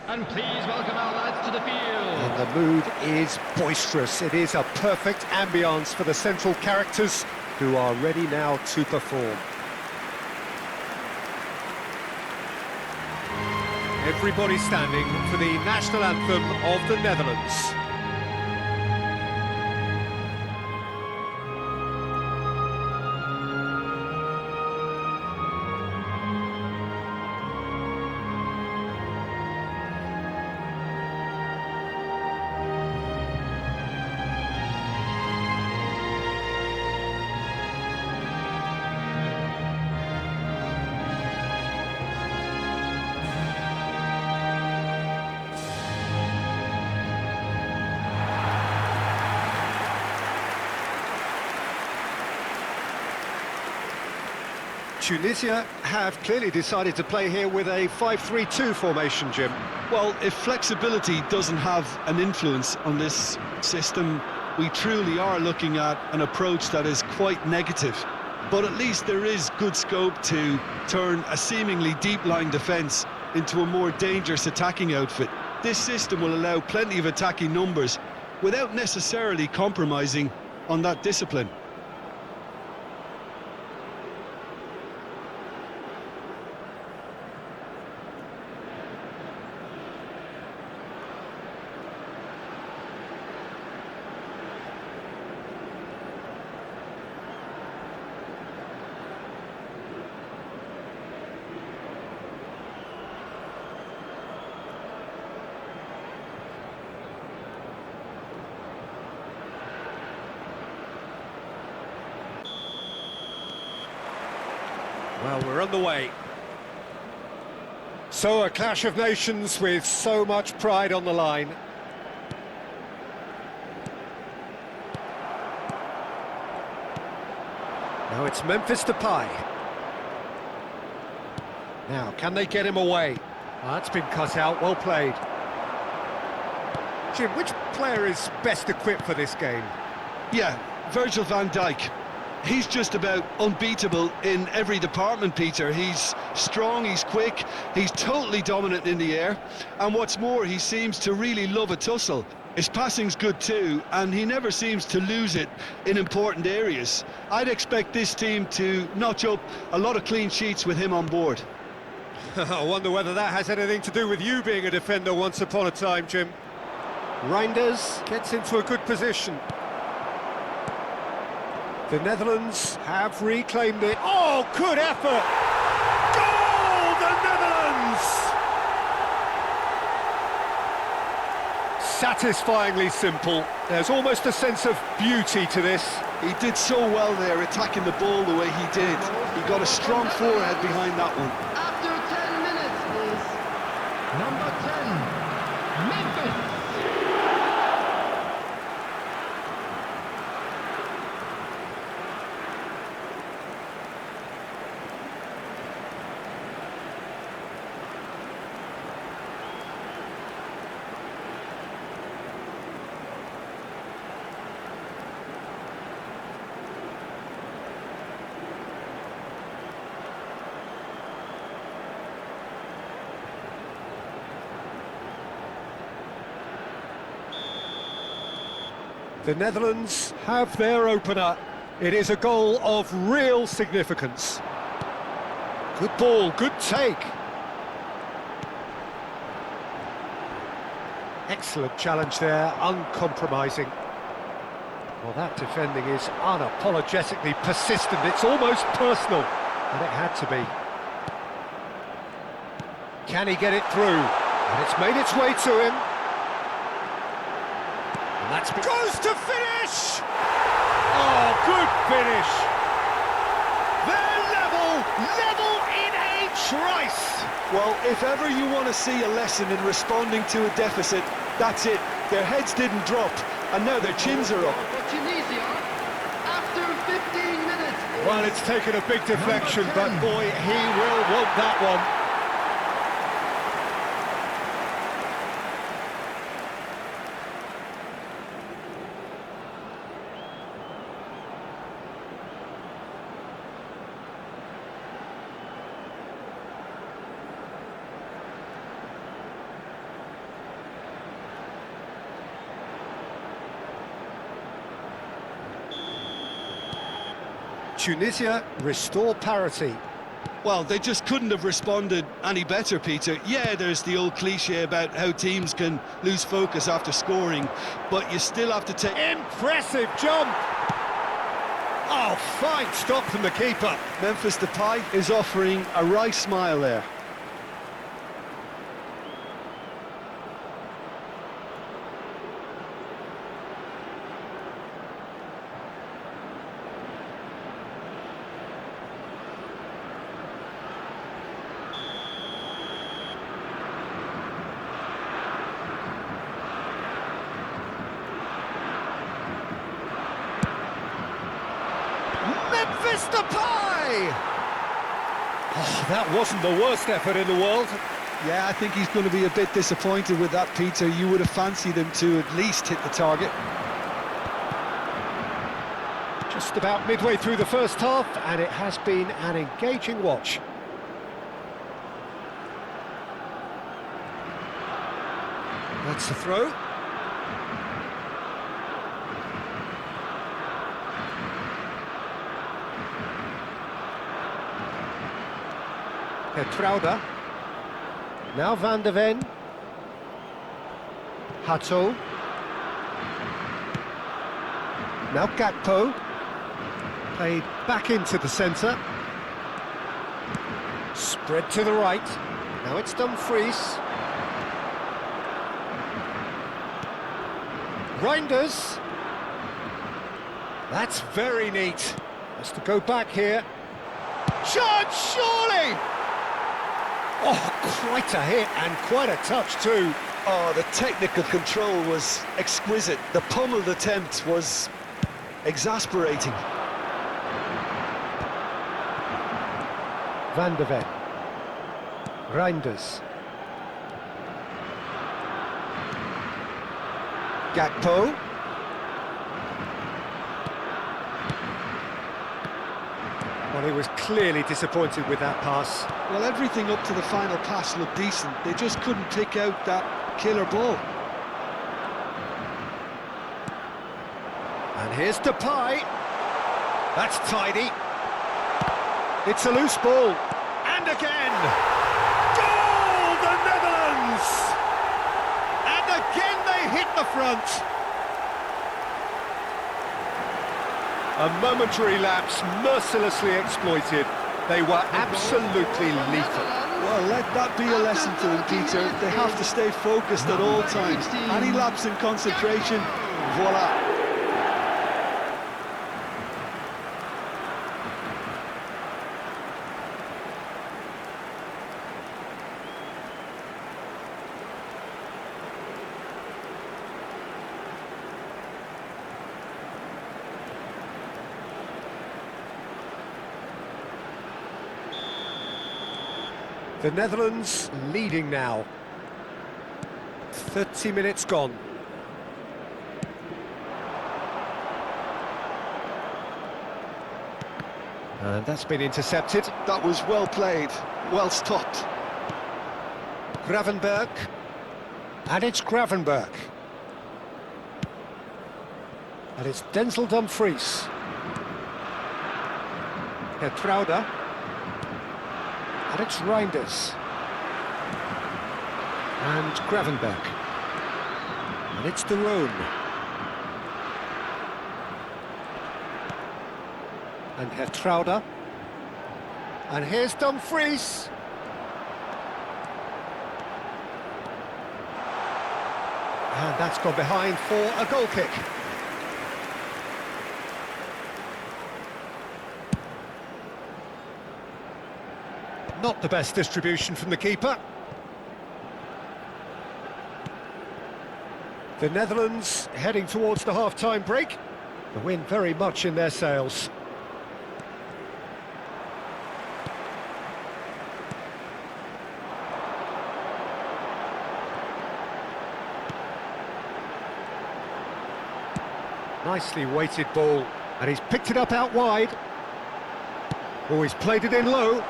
And please welcome our lads to the field. And the mood is boisterous. It is a perfect ambience for the central characters who are ready now to perform. Everybody standing for the national anthem of the Netherlands. Tunisia have clearly decided to play here with a 5-3-2 formation, Jim. Well, if flexibility doesn't have an influence on this system, we truly are looking at an approach that is quite negative. But at least there is good scope to turn a seemingly deep-line defence into a more dangerous attacking outfit. This system will allow plenty of attacking numbers without necessarily compromising on that discipline. Well, we're on the way. So a clash of nations with so much pride on the line. Now it's Memphis Depay. Now, can they get him away? Oh, that's been cut out, well played. Jim, which player is best equipped for this game? Yeah, Virgil van Dijk. He's just about unbeatable in every department, Peter. He's strong, he's quick, he's totally dominant in the air, and what's more, he seems to really love a tussle. His passing's good too, and he never seems to lose it in important areas. I'd expect this team to notch up a lot of clean sheets with him on board. I wonder whether that has anything to do with you being a defender once upon a time, Jim. Reinders gets into a good position. The Netherlands have reclaimed it. Oh, good effort! Goal, the Netherlands! Satisfyingly simple. There's almost a sense of beauty to this. He did so well there, attacking the ball the way he did. He got a strong forehead behind that one. After 10 minutes is number 10, Memphis. The Netherlands have their opener. It is a goal of real significance. Good ball, good take. Excellent challenge there, uncompromising. Well, that defending is unapologetically persistent. It's almost personal, and it had to be. Can he get it through? And it's made its way to him. That's goes to finish! Oh, good finish! They're level in a trice! Well, if ever you want to see a lesson in responding to a deficit, that's it. Their heads didn't drop, and now their chins are up. For Tunisia, after 15 minutes. Well, it's taken a big deflection, but boy, he will want that one. Tunisia restore parity. Well, they just couldn't have responded any better, Peter. Yeah, there's the old cliche about how teams can lose focus after scoring, but you still have to take... Impressive jump! Oh, fine stop from the keeper. Memphis Depay is offering a wry smile there. Memphis Depay! Oh, that wasn't the worst effort in the world. Yeah, I think he's going to be a bit disappointed with that, Peter. You would have fancied him to at least hit the target. Just about midway through the first half, and it has been an engaging watch. That's the throw. Trauder. Now Van de Ven. Hato. Now Gakpo. Played back into the centre. Spread to the right. Now it's Dumfries. Reinders. That's very neat. Has to go back here. Shot, surely! Oh, quite a hit and quite a touch too. Oh, the technical control was exquisite. The pummeled attempt was exasperating. Van de Ven. Reinders. Gakpo. Well, he was clearly disappointed with that pass. Well, everything up to the final pass looked decent. They just couldn't pick out that killer ball. And here's Depay. That's tidy. It's a loose ball. And again! Goal! The Netherlands! And again they hit the front. A momentary lapse, mercilessly exploited. They were absolutely lethal. Well, let that be a lesson to them, Peter. They have to stay focused at all times. Any lapse in concentration, voila. The Netherlands leading now. 30 minutes gone. And that's been intercepted. That was well played, well stopped. Gravenberg. And it's Gravenberg. And it's Denzel Dumfries. Trauder. And it's Reinders. And Gravenberg. And it's De Roon. And Trauder. And here's Dumfries. And that's gone behind for a goal kick. Not the best distribution from the keeper. The Netherlands heading towards the half-time break. The wind very much in their sails. Nicely weighted ball, and he's picked it up out wide. Oh, he's played it in low.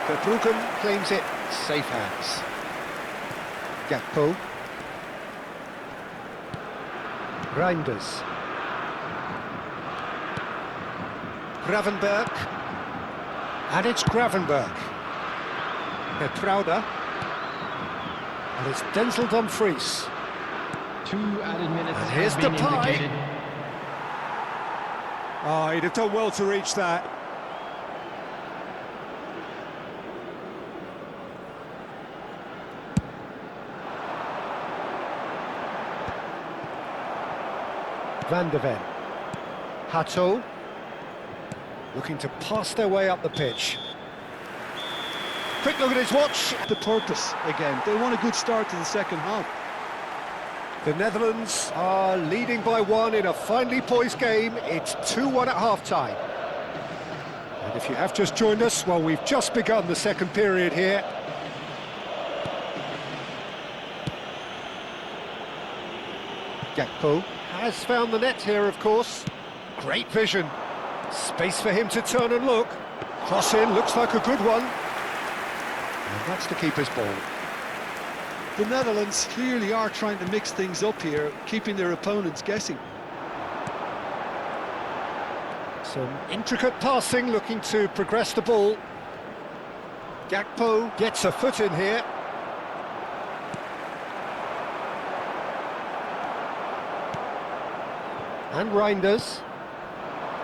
Verbruggen claims it, safe hands. Gakpo. Reinders. Gravenberg. And it's Gravenberg. Trauder. And it's Denzel Dumfries. 2 added minutes And here's have been Depay. indicated. Oh, he'd have done well to reach that. Van de Ven. Hato. Looking to pass their way up the pitch. Quick look at his watch. The purpose, again, they want a good start to the second half. The Netherlands are leading by 1 in a finely poised game. It's 2-1 at half-time. And if you have just joined us, well, we've just begun the second period here. Gakpo has found the net here, of course. Great vision. Space for him to turn and look. Cross in, looks like a good one. And that's the keeper's ball. The Netherlands clearly are trying to mix things up here, keeping their opponents guessing. Some intricate passing, looking to progress the ball. Gakpo gets a foot in here. And Reinders.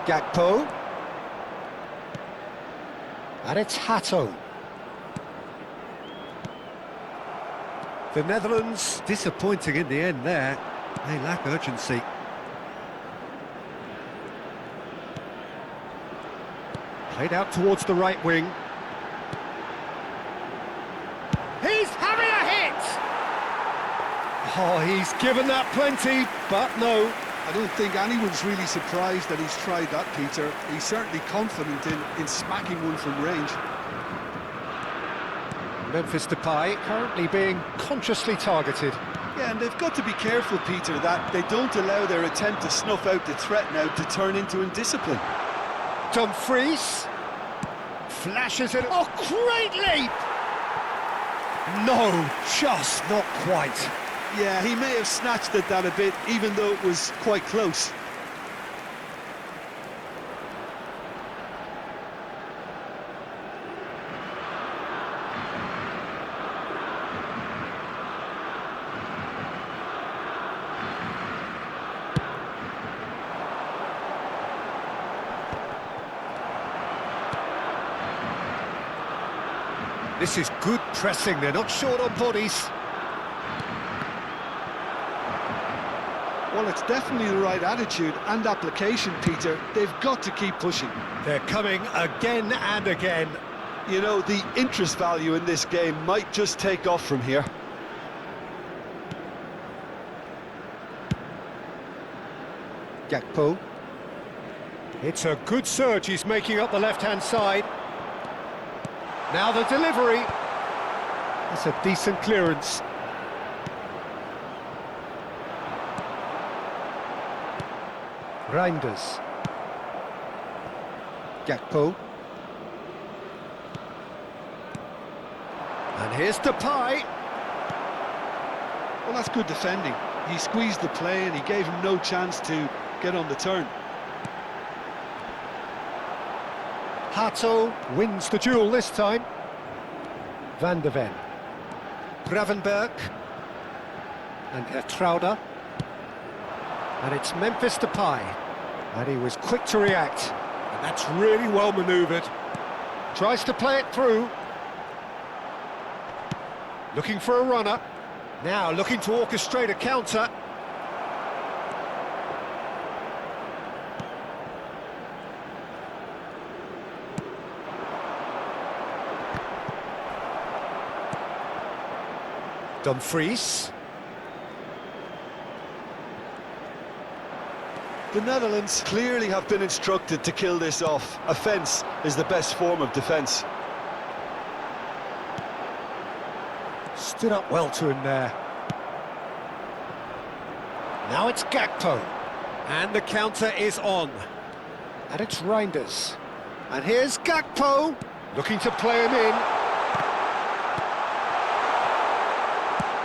Gakpo. And it's Hato. The Netherlands disappointing in the end there. They lack urgency. Played out towards the right wing. He's having a hit! Oh, he's given that plenty, but no. I don't think anyone's really surprised that he's tried that, Peter. He's certainly confident in smacking one from range. Memphis Depay currently being consciously targeted. Yeah, and they've got to be careful, Peter, that they don't allow their attempt to snuff out the threat now to turn into indiscipline. Dumfries flashes it. Oh, great leap! No, just not quite. Yeah, he may have snatched at that a bit, even though it was quite close. This is good pressing, they're not short on bodies. Well, it's definitely the right attitude and application, Peter. They've got to keep pushing. They're coming again and again. You know, the interest value in this game might just take off from here. Gakpo. It's a good surge, he's making up the left-hand side. Now the delivery. That's a decent clearance. Reinders. Gakpo. And here's Depay. Well, that's good defending. He squeezed the play and he gave him no chance to get on the turn. Hato wins the duel this time. Van de Ven. Gravenberg. And Trauder. And it's Memphis Depay. And he was quick to react. And that's really well manoeuvred. Tries to play it through. Looking for a runner. Now looking to orchestrate a counter. Dumfries. The Netherlands clearly have been instructed to kill this off. Offence is the best form of defence. Stood up well to him there. Now it's Gakpo. And the counter is on. And it's Reinders. And here's Gakpo. Looking to play him in.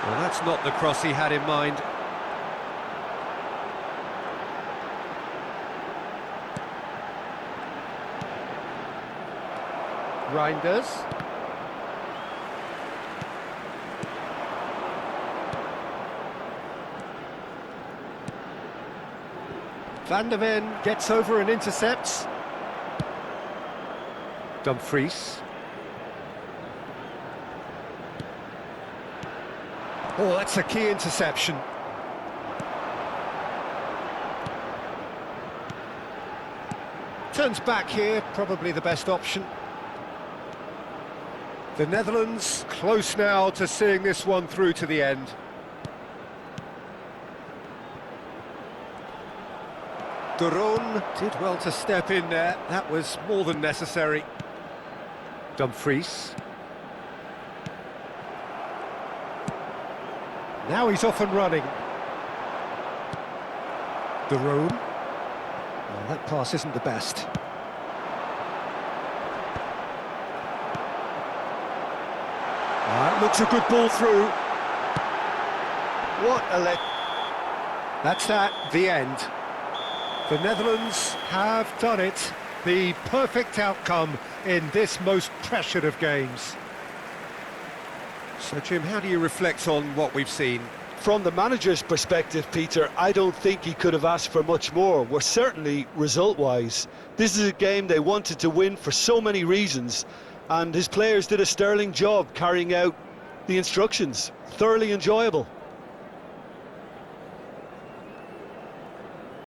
Well, that's not the cross he had in mind. Reinders. Van der Ven gets over and intercepts. Dumfries. Oh, that's a key interception. Turns back here, probably the best option. The Netherlands close now to seeing this one through to the end. De Roon did well to step in there, that was more than necessary. Dumfries. Now he's off and running. De Roon. Well, that pass isn't the best. That looks a good ball through. What a That's the end. The Netherlands have done it. The perfect outcome in this most pressured of games. So, Jim, how do you reflect on what we've seen? From the manager's perspective, Peter, I don't think he could have asked for much more. Well, certainly result-wise. This is a game they wanted to win for so many reasons, and his players did a sterling job carrying out the instructions. Thoroughly enjoyable.